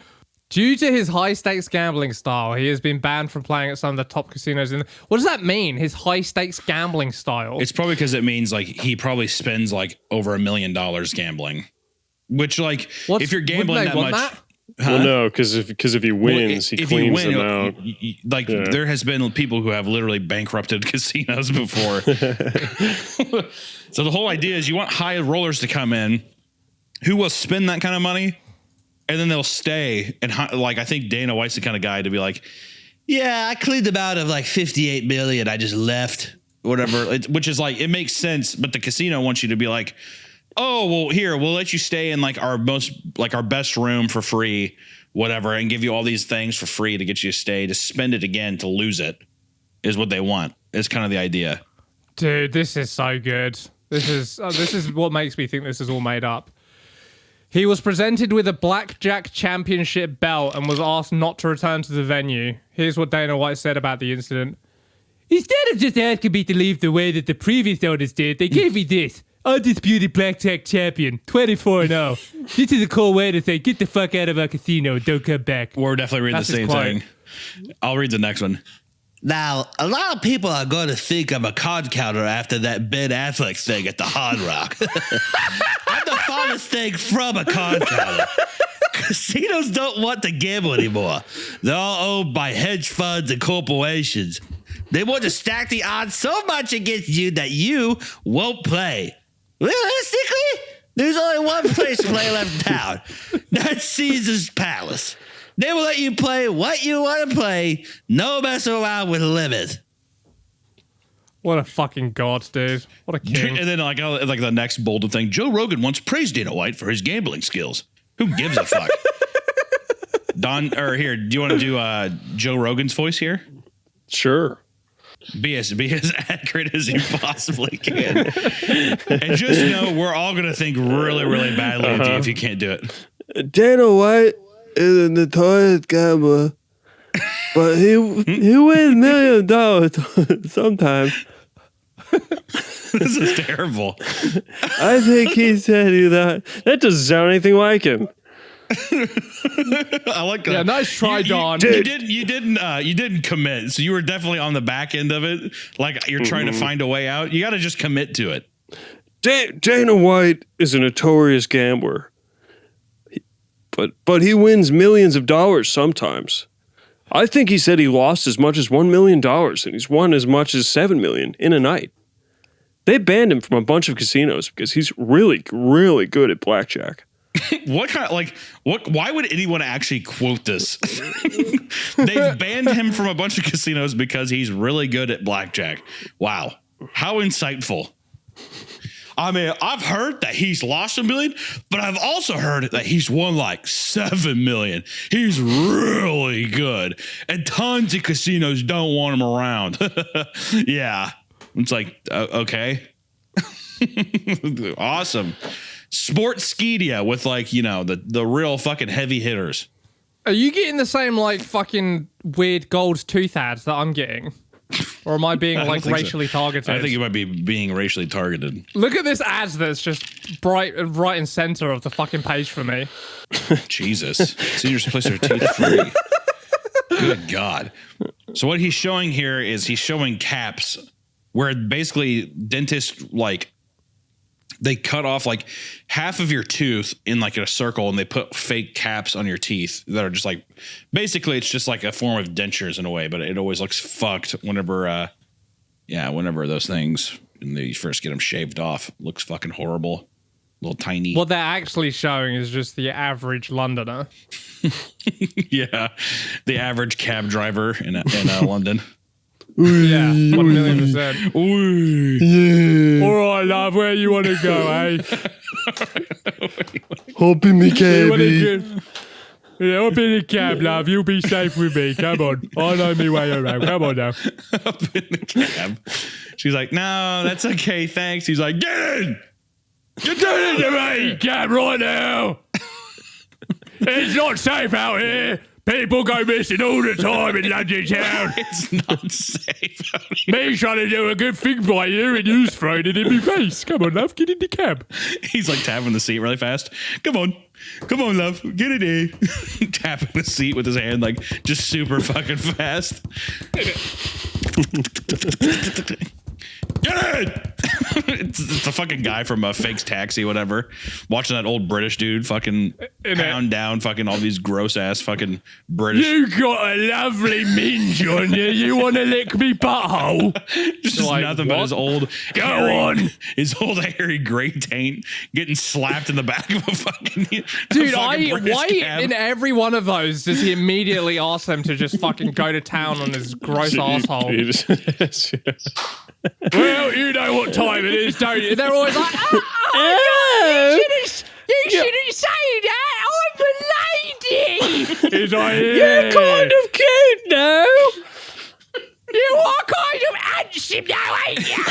Due to his high-stakes gambling style, he has been banned from playing at some of the top casinos. What does that mean, his high-stakes gambling style? It's probably because it means like he probably spends like over $1 million gambling, which like if you're gambling that much. Well, no, because if he wins, he cleans them out. There has been people who have literally bankrupted casinos before. So the whole idea is you want high rollers to come in who will spend that kind of money and then they'll stay. And like, I think Dana White's the kind of guy to be like, Yeah, I cleaned them out of like 58 million. I just left. whatever, which is like, it makes sense. But the casino wants you to be like, oh, well, here, we'll let you stay in like our best room for free whatever, and give you all these things for free to get you to stay, to spend it again, to lose it, is what they want. It's kind of the idea. Dude, this is so good. This is what makes me think this is all made up. He was presented with a blackjack championship belt and was asked not to return to the venue. Here's what Dana White said about the incident. Instead of just asking me to leave the way that the previous owners did, they gave me this. Undisputed blackjack champion, 24-0. This is a cool way to say, get the fuck out of our casino and don't come back. We're definitely reading the same thing. I'll read the next one. Now, a lot of people are going to think I'm a card counter after that Ben Affleck thing at the Hard Rock. I'm the farthest thing from a card counter. Casinos don't want to gamble anymore. They're all owned by hedge funds and corporations. They want to stack the odds so much against you that you won't play. Realistically, there's only one place to play left in town. That's Caesar's Palace. They will let you play what you want to play. No messing around with limits. What a fucking god, dude. What a king. And then like the next bold thing, Joe Rogan once praised Dana White for his gambling skills. Who gives a fuck? Do you want to do Joe Rogan's voice here? Sure. Be as accurate as you possibly can. And just know we're all going to think really, really badly of you if you can't do it. Dana White is a notorious gambler, but he wins $1 million sometimes. This is terrible. I think he said that doesn't sound anything like him. I like that. Yeah, nice try, Don. You didn't commit, so you were definitely on the back end of it. Like you're trying to find a way out. You got to just commit to it. Dana White is a notorious gambler. But he wins millions of dollars sometimes. I think he said he lost as much as $1 million and he's won as much as $7 million in a night. They banned him from a bunch of casinos because he's really, really good at blackjack. Why would anyone actually quote this? They've banned him from a bunch of casinos because he's really good at blackjack. Wow. How insightful. I mean, I've heard that he's lost $1 million, but I've also heard that he's won like $7 million. He's really good, and tons of casinos don't want him around. Yeah, it's like okay, awesome. Sportskeeda with the real fucking heavy hitters. Are you getting the same like fucking weird gold tooth ads that I'm getting? Or am I being like racially targeted? I think you might be being racially targeted. Look at this ad that's just right in center of the fucking page for me. Jesus. Seniors place their teeth free. Good God. So what he's showing here is he's showing caps where basically dentists they cut off like half of your tooth in like a circle and they put fake caps on your teeth that are just like, basically it's just like a form of dentures in a way, but it always looks fucked whenever those things, and you first get them shaved off, looks fucking horrible. Little tiny. What they're actually showing is just the average Londoner. Yeah. The average cab driver in London. Yeah, 1,000,000%. Yeah. All right, love, where you want to go, eh? Hop in the cabby. Yeah, hop in the cab, love. You'll be safe with me. Come on. I know me way around. Come on now. Up in the cab. She's like, no, that's okay, thanks. He's like, get in! Get into me, cab, right now. It's not safe out here. People go missing all the time in London town. It's not safe out here. Me trying to do a good thing by you and you's throwing it in my face. Come on, love, get in the cab. He's like tapping the seat really fast. Come on, love, get in here. Tapping the seat with his hand, like just super fucking fast. Get in! It's the fucking guy from Fake's Taxi, whatever. Watching that old British dude fucking pound down fucking all these gross ass fucking British. You got a lovely minge on you. You want to lick me butthole? Just like, nothing but his old his old hairy gray taint getting slapped in the back of a fucking dude. Why cab. In every one of those does he immediately ask them to just fucking go to town on his gross asshole? Yes. Well, you know what time it is, don't you? They're always like, oh God, you shouldn't say that. I'm a He's like, You're kind of cute now. You are kind of handsome now, ain't you?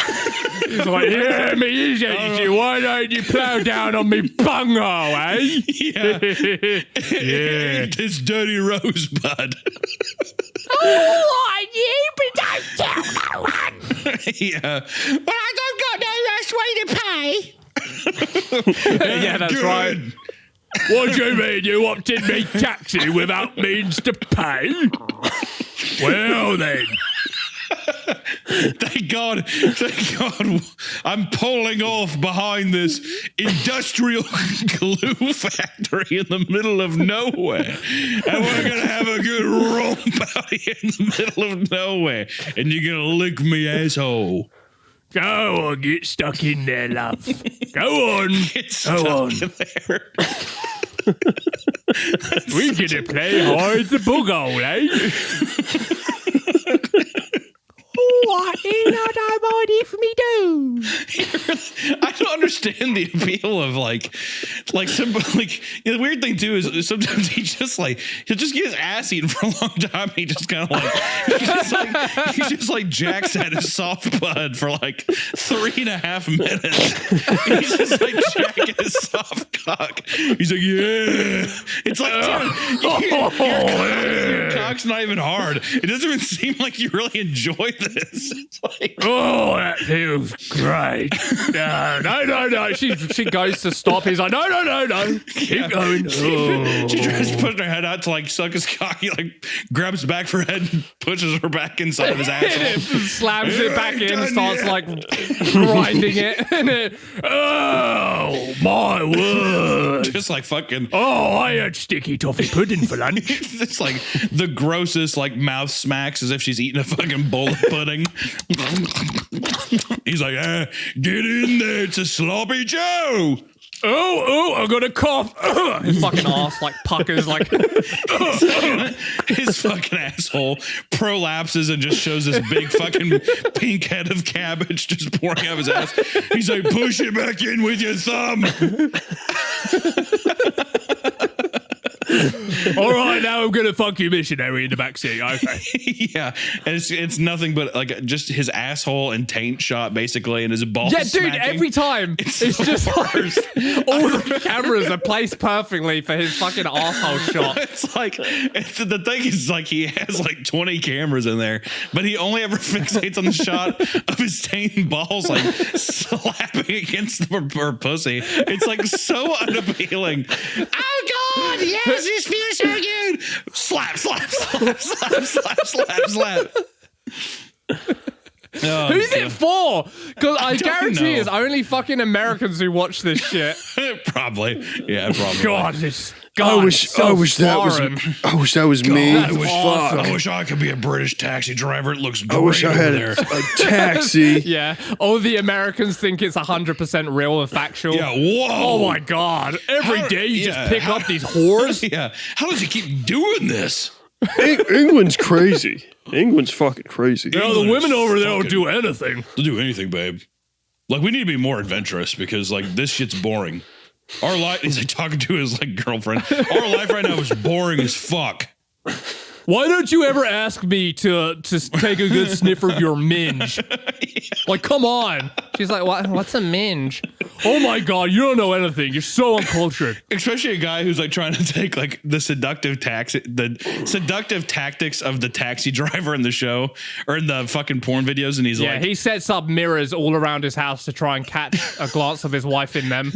He's like, yeah, me is easy. Why don't you plow down on me bunghole, eh? Yeah. Yeah. This dirty rosebud. All right, you, but don't tell no one. Yeah. But I don't got no nice way to pay. Yeah, that's Good. right. What do you mean you opted me taxi without means to pay? Well then. Thank God, I'm pulling off behind this industrial glue factory in the middle of nowhere. And we're going to have a good romp out here in the middle of nowhere. And you're going to lick me asshole. Go on, get stuck in there, love. Go on. Get stuck in there. We're going to play hide the bug hole, eh? What in a nobody for me do? I don't understand the appeal of some the weird thing too is sometimes he'll just get his ass eaten for a long time. He just kind of he just jacks at his soft bud for 3.5 minutes. He's just jacking his soft cock. He's like, yeah. It's like, dude, your cock's not even hard. It doesn't even seem like you really enjoy this. It's like, Oh, that feels great. No. She goes to stop. He's like, no. Keep going. Oh. she tries putting her head out to suck his cock. He grabs back her head and pushes her back inside of his asshole. Slams it back in, starts grinding it. Oh, my word. Just fucking. Oh, I had sticky toffee pudding for lunch. It's the grossest mouth smacks as if she's eating a fucking bowl of pudding. He's like, get in there, it's a sloppy Joe. Oh, I got a cough. His fucking ass puckers His fucking asshole prolapses and just shows this big fucking pink head of cabbage just pouring out of his ass. He's like, push it back in with your thumb. All right, now I'm gonna fuck you missionary in the backseat. Okay. Yeah, and it's nothing but just his asshole and taint shot basically, and his balls. Yeah, dude. smacking. Every time it's just all the cameras are placed perfectly for his fucking asshole shot. The thing is he has 20 cameras in there, but he only ever fixates on the shot of his taint and balls slapping against her pussy. It's so unappealing. Oh God, yes, this feels so good. Slap. Oh, Who's it for? Because I don't guarantee know. it's only fucking Americans who watch this shit. Probably. Yeah, probably. God, this. I wish that was me. That's awesome. I wish I could be a British taxi driver. It looks great I wish I had over there. a taxi. Yeah. All the Americans think it's 100% real and factual. Yeah, whoa. Oh my God. Every day you yeah, just pick up these whores. Yeah. How does he keep doing this? England's crazy. England's fucking crazy. You know, the women over there will do anything. They'll do anything, babe. We need to be more adventurous because this shit's boring. Our life, he's talking to his girlfriend. Our life right now is boring as fuck. Why don't you ever ask me to take a good sniff of your minge? Come on. She's like, what's a minge? Oh my God, you don't know anything. You're so uncultured. Especially a guy who's trying to take the seductive tactics of the taxi driver in the show or in the fucking porn videos, and he's he sets up mirrors all around his house to try and catch a glance of his wife in them.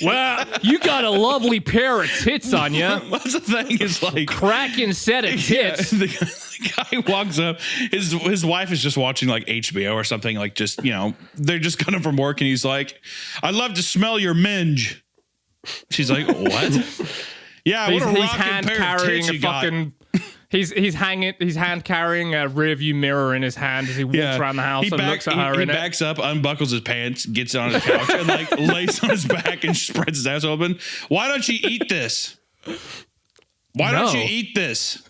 Well, you got a lovely pair of tits on you. What's the thing is cracking set of tits. The guy walks up. His wife is just watching HBO or something. They're just coming from work, and he's like, "I'd love to smell your minge." She's like, "What?" Yeah, he's what a hand rocking pair of carrying tits a you got. fucking. He's hand carrying a rearview mirror in his hand as he walks around the house and looks at her he in it. backs up, unbuckles his pants, gets on his couch, and lays on his back and spreads his ass open. Why don't you eat this? Why don't you eat this?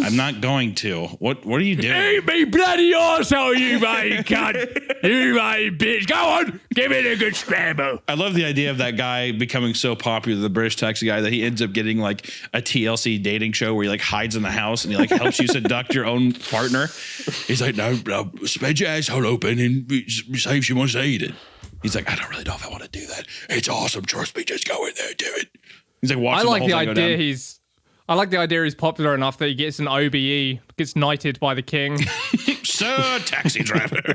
I'm not going to. What are you doing? Eat me bloody arsehole, you mate cunt. You mate bitch. Go on. Give it a good scramble. I love the idea of that guy becoming so popular, the British taxi guy, that he ends up getting like a TLC dating show where he like hides in the house and he like helps you seduct your own partner. He's like, no, spread your asshole open and see if she wants to eat it. He's like, I don't really know if I want to do that. It's awesome. Trust me. Just go in there and do it. He's like, watching I like the the whole thing go idea down. I like the idea he's popular enough that he gets an OBE, gets knighted by the king. Sir taxi driver.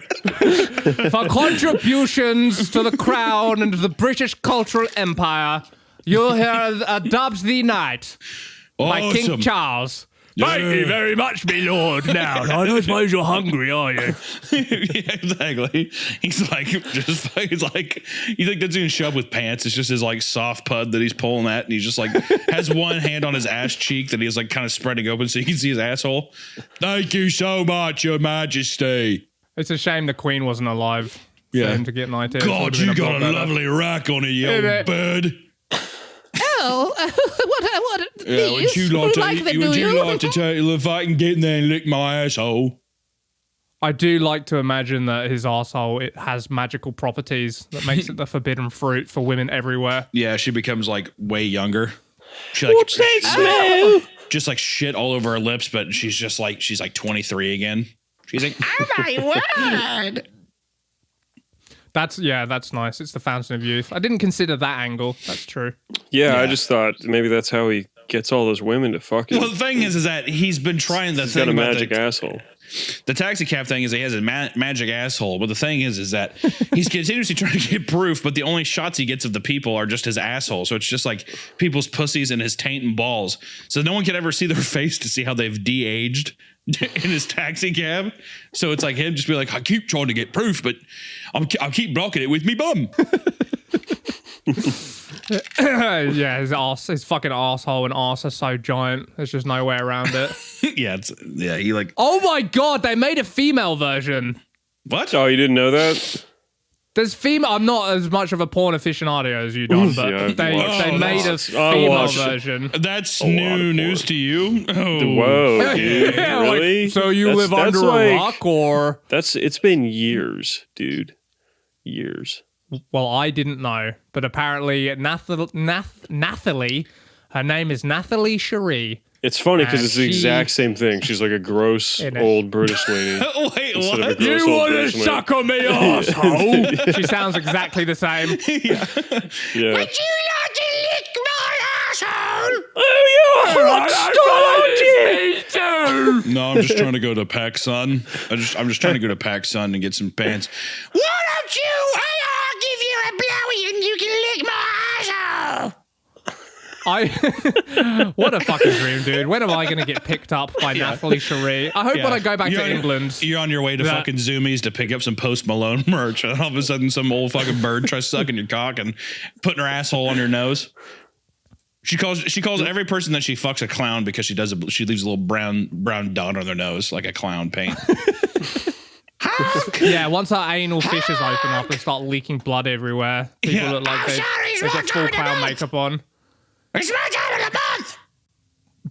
For contributions to the crown and to the British cultural empire, you'll hear dubbed the knight by King Awesome. Charles. Yeah. Thank you very much, me lord. Now, I don't suppose you're hungry, are you? Yeah, exactly. He's like, he's like doesn't even show up with pants. It's just his like soft pud that he's pulling at, and he's just like has one hand on his ass cheek that he's like kind of spreading open so you can see his asshole. Thank you so much, Your Majesty. It's a shame the Queen wasn't alive for Yeah. him to get knighted. God, you got a lovely rack on it, you Isn't old it? bird. Oh, what? Yeah, would you like to take if I can get in there and lick my asshole? I do like to imagine that his arsehole, it has magical properties that makes it the forbidden fruit for women everywhere. Yeah, she becomes like way younger. She like What's that smell? just like shit all over her lips, but she's like 23 again. She's like, Oh my word! That's nice. It's the fountain of youth. I didn't consider that angle. That's true. Yeah, I Yeah. just thought maybe that's how he gets all those women to fuck him. well, the thing is that he's been trying the He's thing got a about magic asshole. the taxi cab thing is he has a magic asshole, but the thing is that he's continuously trying to get proof, but the only shots he gets of the people are just his asshole. So it's just like people's pussies and his taint and balls. So no one can ever see their face to see how they've de-aged in his taxi cab. So it's like him just be like, I keep trying to get proof, but I'll keep blocking it with me bum. Yeah, his fucking arsehole and arse are so giant. There's just no way around it. yeah, he like, Oh my god, they made a female version. what? Oh, you didn't know that? There's female. I'm not as much of a porn aficionado as you, Don, but Yeah, I've they watched made a I female watched it. version. That's lot new of news porn. to you? Oh. Whoa, dude. Yeah, like, Really? so you live That's under a like- rock, or? It's been years, dude. Years. Well, I didn't know, but apparently Nathalie, her name is Nathalie Cherie. It's funny because And it's the she- exact same thing. She's like a gross In it. old British lady. Wait, Instead of a what? gross You old want to British lady. suck on me, asshole? She sounds exactly the same. Yeah. Would you like to lick my asshole? No, I'm just trying to go to PacSun. I'm just trying to go to PacSun and get some pants. Why don't you? I'll give you a blowy and you can lick my asshole. What a fucking dream, dude. When am I going to get picked up by Nathalie Cherie? I hope when I go back You're to on- England. You're on your way to that- fucking Zoomies to pick up some Post Malone merch, and all of a sudden some old fucking bird tries sucking your cock and putting her asshole on your nose. She calls every person that she fucks a clown because she leaves a little brown dot on their nose like a clown paint. Yeah, once our anal fishes open up and start leaking blood everywhere, people Yeah. look like I'm sorry, it's they wrong get full time of the clown month. makeup on. It's my time of the month.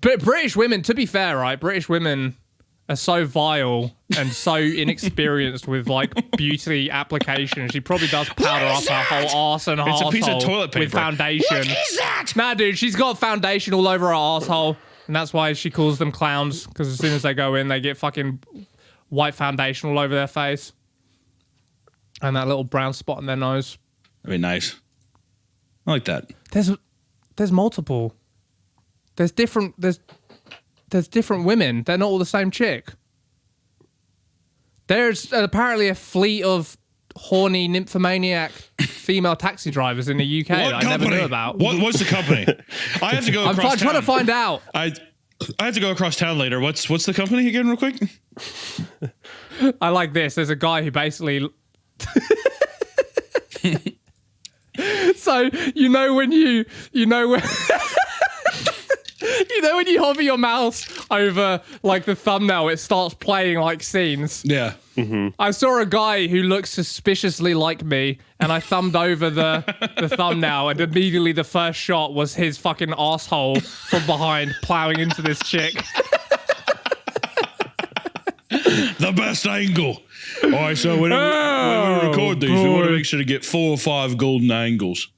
But British women, to be fair, right? British women are so vile and so inexperienced with like beauty application. She probably does powder up her whole arse and It's a piece of arsehole toilet with paper. foundation. What is that? Nah, dude, she's got foundation all over her asshole, and that's why she calls them clowns. Because as soon as they go in, they get fucking white foundation all over their face, and that little brown spot on their nose. That'd be nice. I like that. There's multiple. There's different women. They're not all the same chick. There's apparently a fleet of horny nymphomaniac female taxi drivers in the UK that I never knew about. What's the company? I have to go I'm across trying to town. find out. I have to go across town later. What's the company again, real quick? I like this. There's a guy who basically. So you know when you hover your mouse over like the thumbnail, it starts playing like scenes. Yeah. I saw a guy who looks suspiciously like me, and I thumbed over the thumbnail, and immediately the first shot was his fucking asshole from behind plowing into this chick. The best angle. All right, so when we record these, we want to make sure to get 4 or 5 golden angles.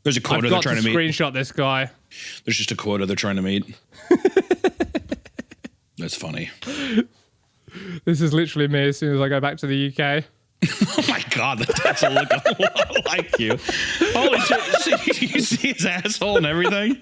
There's a quota I've they're got trying to to meet. screenshot this guy. There's just a quota they're trying to meet. That's funny. This is literally me as soon as I go back to the UK. Oh my god, that doesn't look a lot like you. Holy shit! You see his asshole and everything.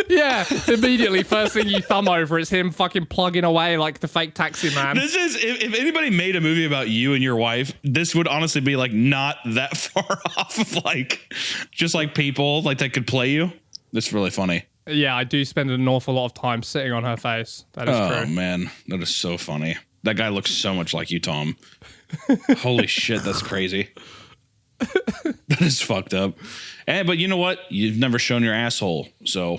Yeah, immediately, first thing you thumb over, it's him fucking plugging away like the fake taxi man. This is if anybody made a movie about you and your wife, this would honestly be like not that far off of like just like people like that could play you. That's really funny. Yeah, I do spend an awful lot of time sitting on her face. That is Oh true. man, that is so funny. That guy looks so much like you, Tom. Holy shit, that's crazy. That is fucked up. But you know what? You've never shown your asshole, so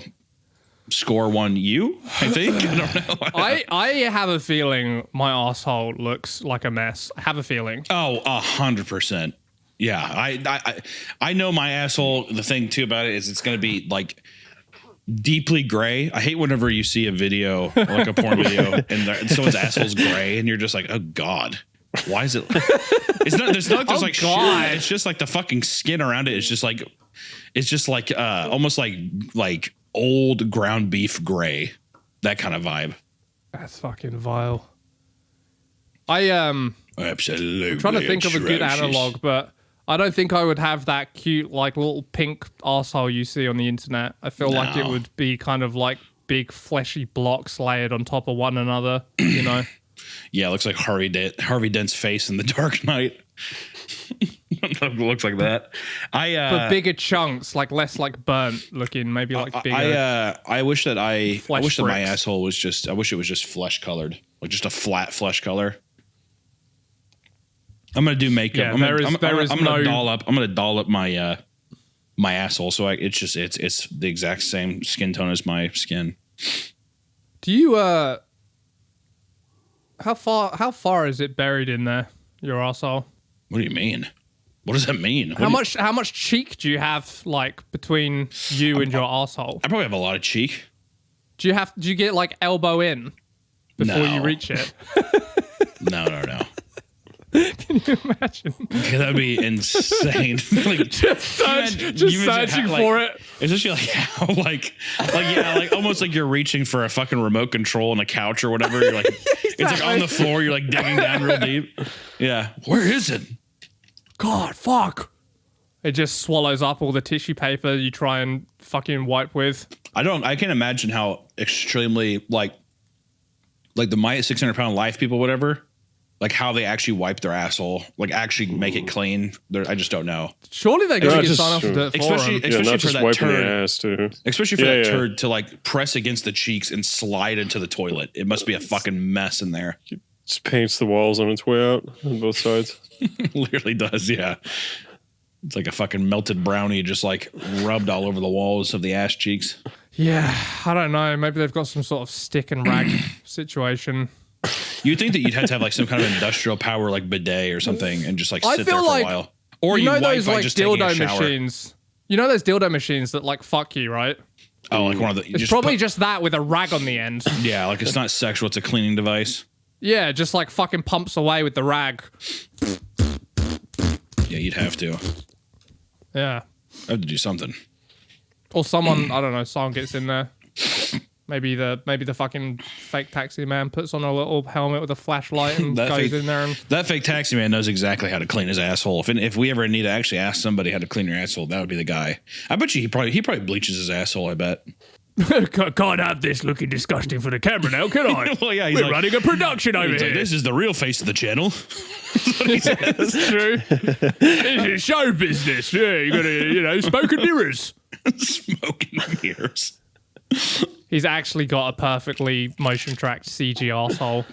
score 1 you, I think. I don't know. I have a feeling my asshole looks like a mess. I have a feeling. Oh, 100%. Yeah, I know my asshole. The thing too about it is it's going to be like deeply gray. I hate whenever you see a video, like a porn video, and someone's asshole's gray, and you're just like, oh god, why is it? It's not. There's not just Oh, like God. sheer, it's just like the fucking skin around it. It's just like almost like old ground beef gray, that kind of vibe. That's fucking vile. I'm Absolutely. trying to think of a good atrocious. analog, but I don't think I would have that cute, like, little pink arsehole you see on the internet. I feel like it No. would be kind of like big fleshy blocks layered on top of one another, you know? Yeah, it looks like Harvey Dent's face in The Dark Knight. It looks like that. But bigger chunks, like less like burnt looking, maybe like bigger. I wish that my bricks. asshole was just. I wish it was just flesh colored, like just a flat flesh color. I'm gonna do makeup. Yeah, I'm there is gonna no- doll up. I'm gonna doll up my my asshole. So it's the exact same skin tone as my skin. Do you how far is it buried in there, your arsehole? What do you mean? What does that mean? How much cheek do you have like between you and your arsehole? I probably have a lot of cheek. Do you get like elbow in before you No. reach it? No. Can you imagine? That'd be insane. Like, Just searching for it. It's just like how like almost like you're reaching for a fucking remote control on a couch or whatever. You're like it's like on the floor. You're like digging down real deep. Yeah, where is it? God, fuck. It just swallows up all the tissue paper you try and fucking wipe with. I can't imagine how extremely like the My 600-pound life people, whatever. Like how they actually wipe their asshole, like actually make it clean. I just don't know. Surely they got to just- sign off to do it for Especially- them. Yeah, not for just that wiping turd. your ass too. Especially for Yeah, that yeah. turd to like press against the cheeks and slide into the toilet. It must be a fucking mess in there. Just paints the walls on its way out on both sides. Literally does, yeah. It's like a fucking melted brownie just like rubbed all over the walls of the ass cheeks. Yeah, I don't know. Maybe they've got some sort of stick and rag situation. You'd think that you'd have to have like some kind of industrial power like bidet or something and just like I sit there feel for like- a while. Or You you know wipe those by like just taking a dildo shower. machines? You know those dildo machines that like fuck you, right? Oh, like one of the. you It's just probably put- just that with a rag on the end. yeah, like it's not sexual. It's a cleaning device. Yeah, just like fucking pumps away with the rag. Yeah, you'd have to. Yeah. Have to do something. Or someone, I don't know, someone gets in there. Maybe the fucking fake taxi man puts on a little helmet with a flashlight and That goes fake- in there and That fake taxi man knows exactly how to clean his asshole. If we ever need to actually ask somebody how to clean your asshole, that would be the guy. I bet you he probably bleaches his asshole. I bet. can't have this looking disgusting for the camera now, can I? Well, yeah, he's We're like- running a production over He's here. like, this is the real face of the channel. That's true. This is show business. Yeah, you gotta, smoke and mirrors. Smoking mirrors. He's actually got a perfectly motion tracked CG arsehole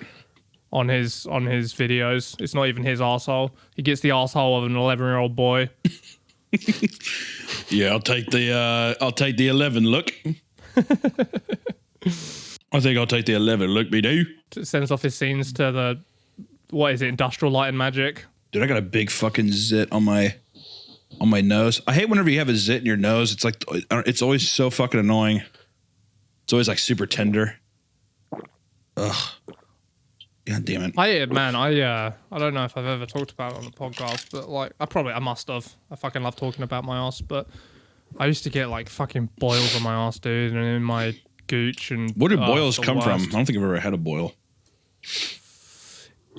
on his videos. It's not even his arsehole. He gets the arsehole of an 11-year-old boy. Yeah, I'll take the 11 look. I think I'll take the 11 look, me do. Sends off his scenes to the, what is it, Industrial Light and Magic. Dude, I got a big fucking zit on my nose. I hate whenever you have a zit in your nose. It's like it's always so fucking annoying. It's always like super tender. Ugh. God damn it. I don't know if I've ever talked about it on the podcast, but like I must have. I fucking love talking about my ass, but I used to get like fucking boils on my ass, dude, and in my gooch. And Where do boils it's the come from? I worst. don't think I've ever had a boil.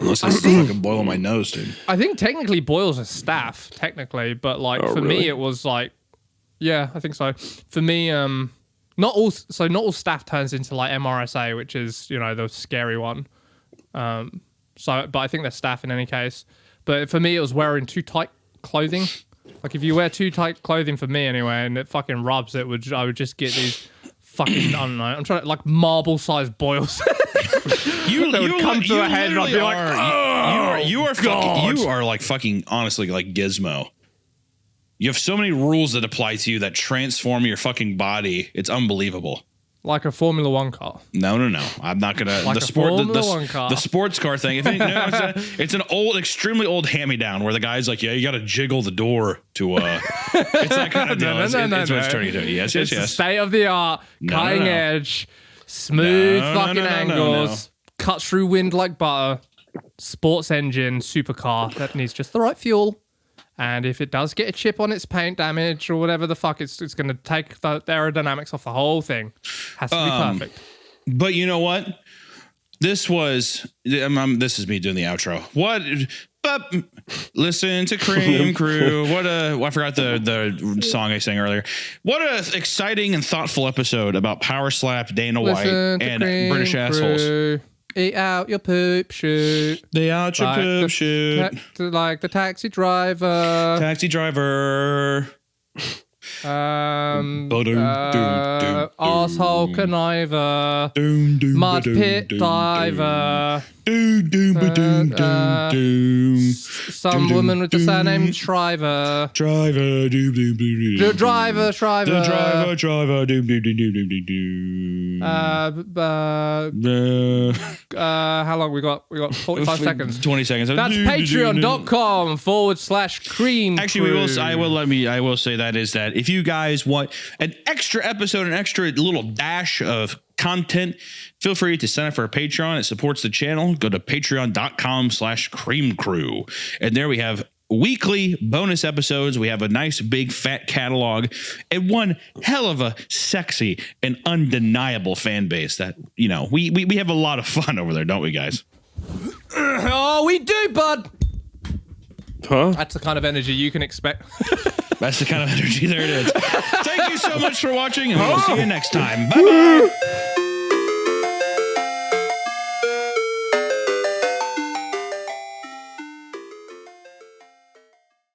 Unless it's a fucking boil on my nose, dude. I think technically boils are staph, technically, but like for me really? it was like, yeah, I think so. For me, not all staph turns into like MRSA, which is the scary one. But I think they're staph in any case. But for me, it was wearing too tight clothing. Like if you wear too tight clothing, for me anyway, and it fucking rubs, I would just get these fucking I don't know. I'm trying to like marble-sized boils. You would come to a head and I'd be like, you are like fucking honestly like Gizmo. You have so many rules that apply to you that transform your fucking body. It's unbelievable. like a Formula One car. No. I'm not gonna Like the sports car thing. If you, it's an old, extremely old hand-me-down where the guy's like, yeah, you got to jiggle the door to. It's that kind of deal. No, It's what it's turning to. Yes. State of the art, cutting edge, smooth fucking angles, cuts through wind like butter. Sports engine, supercar that needs just the right fuel. And if it does get a chip on its paint damage or whatever the fuck, it's going to take the aerodynamics off the whole thing. Has to be perfect. But you know what? This is me doing the outro. What? But listen to Cream Crew. I forgot the song I sang earlier. What a exciting and thoughtful episode about Powerslap, Dana White, and British assholes. Eat out your poop shoot. They out your poop shoot. Like the taxi driver. Taxi driver. Arsehole conniver. Mud pit diver. Some woman with the surname Shriver. Driver. Driver. How long we got? We got 45 seconds. 20 seconds. That's patreon.com/cream. Actually, I will say that if you guys want an extra episode, an extra little dash of content, feel free to sign up for a Patreon. It supports the channel. Go to patreon.com/cream crew. And there we have weekly bonus episodes. We have a nice big fat catalog and one hell of a sexy and undeniable fan base that, we have a lot of fun over there, don't we, guys? Oh, we do, bud. Huh? That's the kind of energy you can expect. That's the kind of energy. There it is. Thank you so much for watching, and we'll see you next time. Bye-bye.